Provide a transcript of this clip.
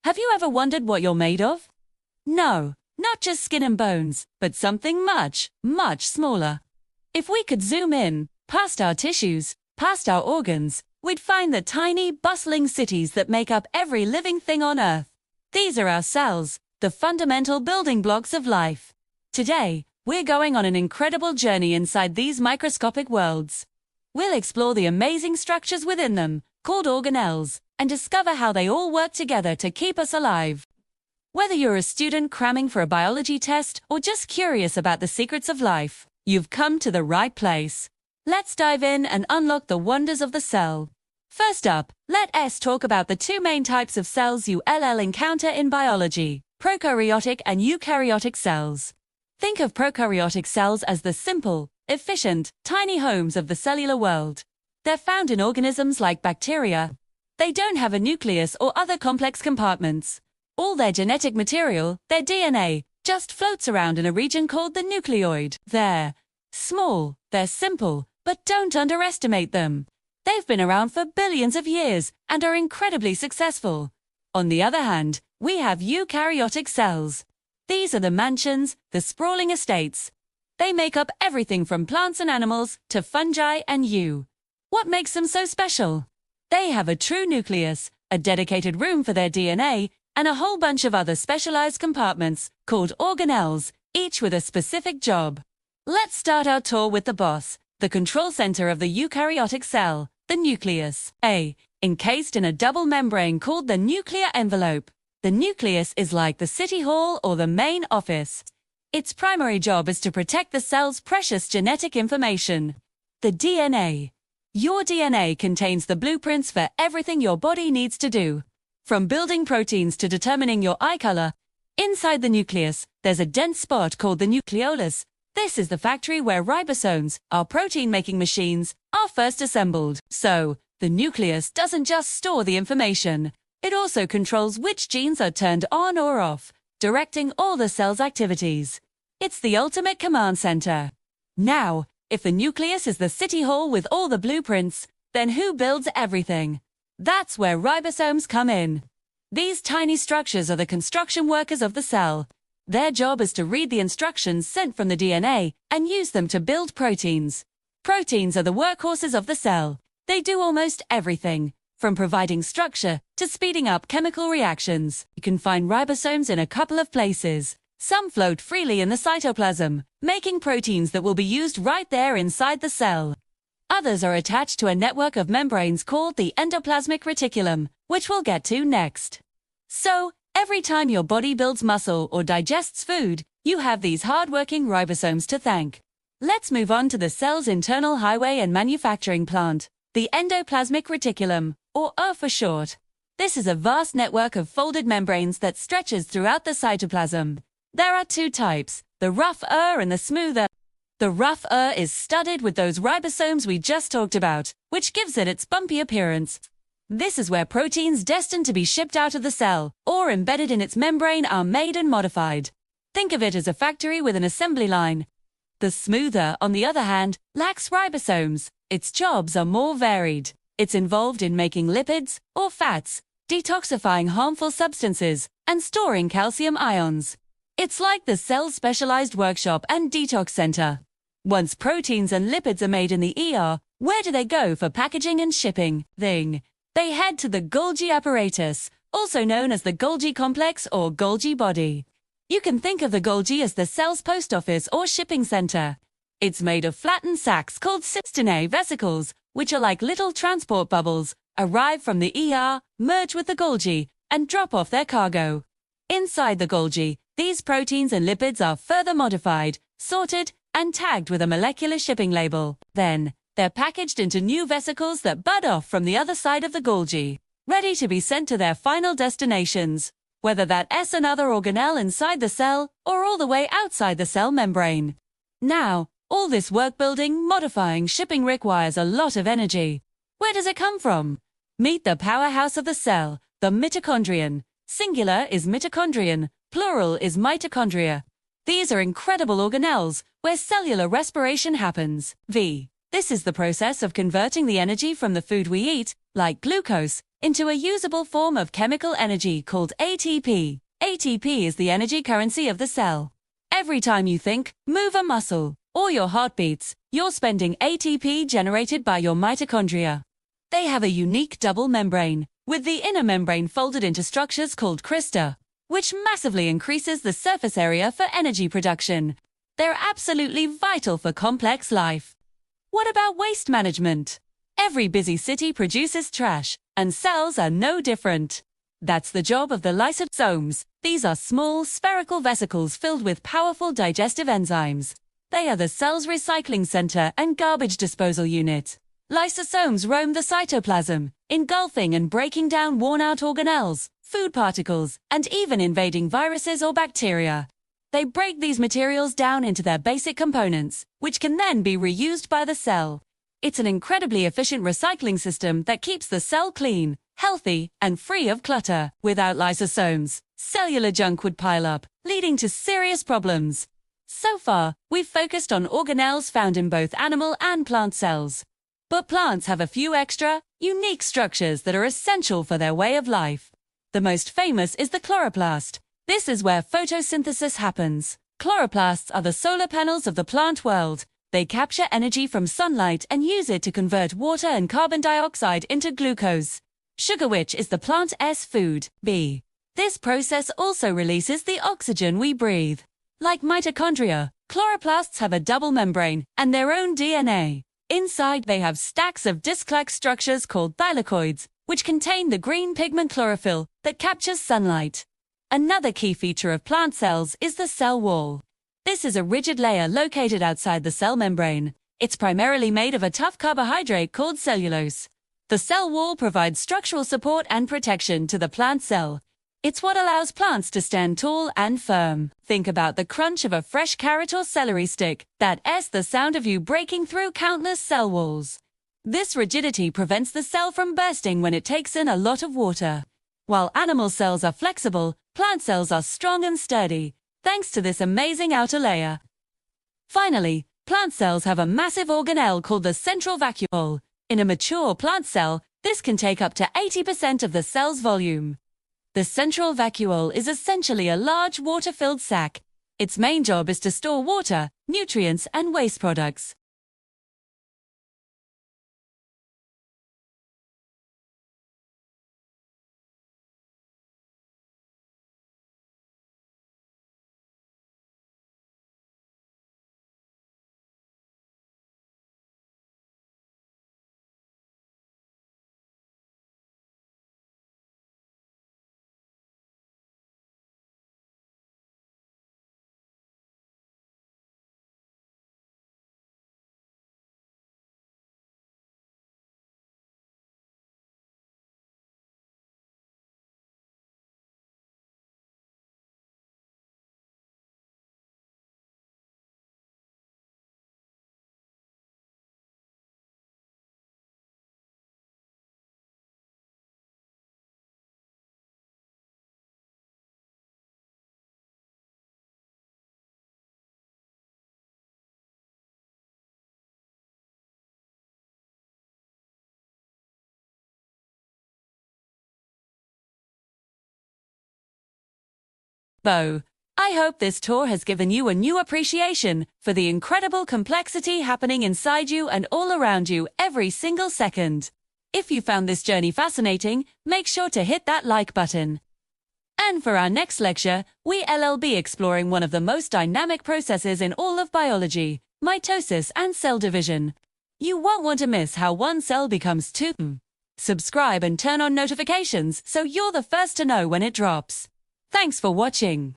Have you ever wondered what you're made of? No, not just skin and bones, but something much, much smaller. If we could zoom in, past our tissues, past our organs, we'd find the tiny, bustling cities that make up every living thing on Earth. These are our cells, the fundamental building blocks of life. Today, we're going on an incredible journey inside these microscopic worlds. We'll explore the amazing structures within them, called organelles, and discover how they all work together to keep us alive. Whether you're a student cramming for a biology test or just curious about the secrets of life, you've come to the right place. Let's dive in and unlock the wonders of the cell. First up, let us talk about the two main types of cells you'll encounter in biology: prokaryotic and eukaryotic cells. Think of prokaryotic cells as the simple, efficient, tiny homes of the cellular world. They're found in organisms like bacteria. They don't have a nucleus or other complex compartments. All their genetic material, their DNA, just floats around in a region called the nucleoid. They're small, they're simple, but don't underestimate them. They've been around for billions of years and are incredibly successful. On the other hand, we have eukaryotic cells. These are the mansions, the sprawling estates. They make up everything from plants and animals to fungi and you. What makes them so special? They have a true nucleus, a dedicated room for their DNA, and a whole bunch of other specialized compartments called organelles, each with a specific job. Let's start our tour with the boss, the control center of the eukaryotic cell, the nucleus. Encased in a double membrane called the nuclear envelope. The nucleus is like the city hall or the main office. Its primary job is to protect the cell's precious genetic information, the DNA. Your DNA contains the blueprints for everything your body needs to do. From building proteins to determining your eye color, inside the nucleus, there's a dense spot called the nucleolus. This is the factory where ribosomes, our protein-making machines, are first assembled. So, the nucleus doesn't just store the information. It also controls which genes are turned on or off, directing all the cell's activities. It's the ultimate command center. Now, if the nucleus is the city hall with all the blueprints, then who builds everything? That's where ribosomes come in. These tiny structures are the construction workers of the cell. Their job is to read the instructions sent from the DNA and use them to build proteins. Proteins are the workhorses of the cell. They do almost everything, from providing structure to speeding up chemical reactions. You can find ribosomes in a couple of places. Some float freely in the cytoplasm, making proteins that will be used right there inside the cell. Others are attached to a network of membranes called the endoplasmic reticulum, which we'll get to next. So, every time your body builds muscle or digests food, you have these hard-working ribosomes to thank. Let's move on to the cell's internal highway and manufacturing plant, the endoplasmic reticulum, or ER for short. This is a vast network of folded membranes that stretches throughout the cytoplasm. There are two types, the rough ER and the smooth ER. The rough ER is studded with those ribosomes we just talked about, which gives it its bumpy appearance. This is where proteins destined to be shipped out of the cell, or embedded in its membrane, are made and modified. Think of it as a factory with an assembly line. The smooth ER, on the other hand, lacks ribosomes. Its jobs are more varied. It's involved in making lipids, or fats, detoxifying harmful substances, and storing calcium ions. It's like the cell's specialized workshop and detox center. Once proteins and lipids are made in the ER, where do they go for packaging and shipping? They head to the Golgi apparatus, also known as the Golgi complex or Golgi body. You can think of the Golgi as the cell's post office or shipping center. It's made of flattened sacs called cystinae vesicles, which are like little transport bubbles, arrive from the ER, merge with the Golgi, and drop off their cargo. Inside the Golgi, these proteins and lipids are further modified, sorted, and tagged with a molecular shipping label. Then, they're packaged into new vesicles that bud off from the other side of the Golgi, ready to be sent to their final destinations, whether that's another organelle inside the cell or all the way outside the cell membrane. Now, all this work building, modifying, shipping requires a lot of energy. Where does it come from? Meet the powerhouse of the cell, the mitochondrion. Singular is mitochondrion, plural is mitochondria. These are incredible organelles where cellular respiration happens. This is the process of converting the energy from the food we eat like glucose, into a usable form of chemical energy called ATP. ATP is the energy currency of the cell. Every time you think, move a muscle, or your heart beats, you're spending ATP generated by your mitochondria. They have a unique double membrane, with the inner membrane folded into structures called crista, which massively increases the surface area for energy production. They're absolutely vital for complex life. What about waste management? Every busy city produces trash, and cells are no different. That's the job of the lysosomes. These are small, spherical vesicles filled with powerful digestive enzymes. They are the cell's recycling center and garbage disposal unit. Lysosomes roam the cytoplasm, engulfing and breaking down worn-out organelles, food particles, and even invading viruses or bacteria. They break these materials down into their basic components, which can then be reused by the cell. It's an incredibly efficient recycling system that keeps the cell clean, healthy, and free of clutter. Without lysosomes, cellular junk would pile up, leading to serious problems. So far, we've focused on organelles found in both animal and plant cells. But plants have a few extra, unique structures that are essential for their way of life. The most famous is the chloroplast. This is where photosynthesis happens. Chloroplasts are the solar panels of the plant world. They capture energy from sunlight and use it to convert water and carbon dioxide into glucose, sugar, which is the plant's food, B. This process also releases the oxygen we breathe. Like mitochondria, chloroplasts have a double membrane and their own DNA. Inside, they have stacks of disc-like structures called thylakoids, which contain the green pigment chlorophyll that captures sunlight. Another key feature of plant cells is the cell wall. This is a rigid layer located outside the cell membrane. It's primarily made of a tough carbohydrate called cellulose. The cell wall provides structural support and protection to the plant cell. It's what allows plants to stand tall and firm. Think about the crunch of a fresh carrot or celery stick. That's the sound of you breaking through countless cell walls. This rigidity prevents the cell from bursting when it takes in a lot of water. While animal cells are flexible, plant cells are strong and sturdy, thanks to this amazing outer layer. Finally, plant cells have a massive organelle called the central vacuole. In a mature plant cell, this can take up to 80% of the cell's volume. The central vacuole is essentially a large water-filled sac. Its main job is to store water, nutrients, and waste products. Bo, I hope this tour has given you a new appreciation for the incredible complexity happening inside you and all around you every single second. If you found this journey fascinating, make sure to hit that like button. And for our next lecture, we'll be exploring one of the most dynamic processes in all of biology, mitosis and cell division. You won't want to miss how one cell becomes two. Subscribe and turn on notifications so you're the first to know when it drops. Thanks for watching.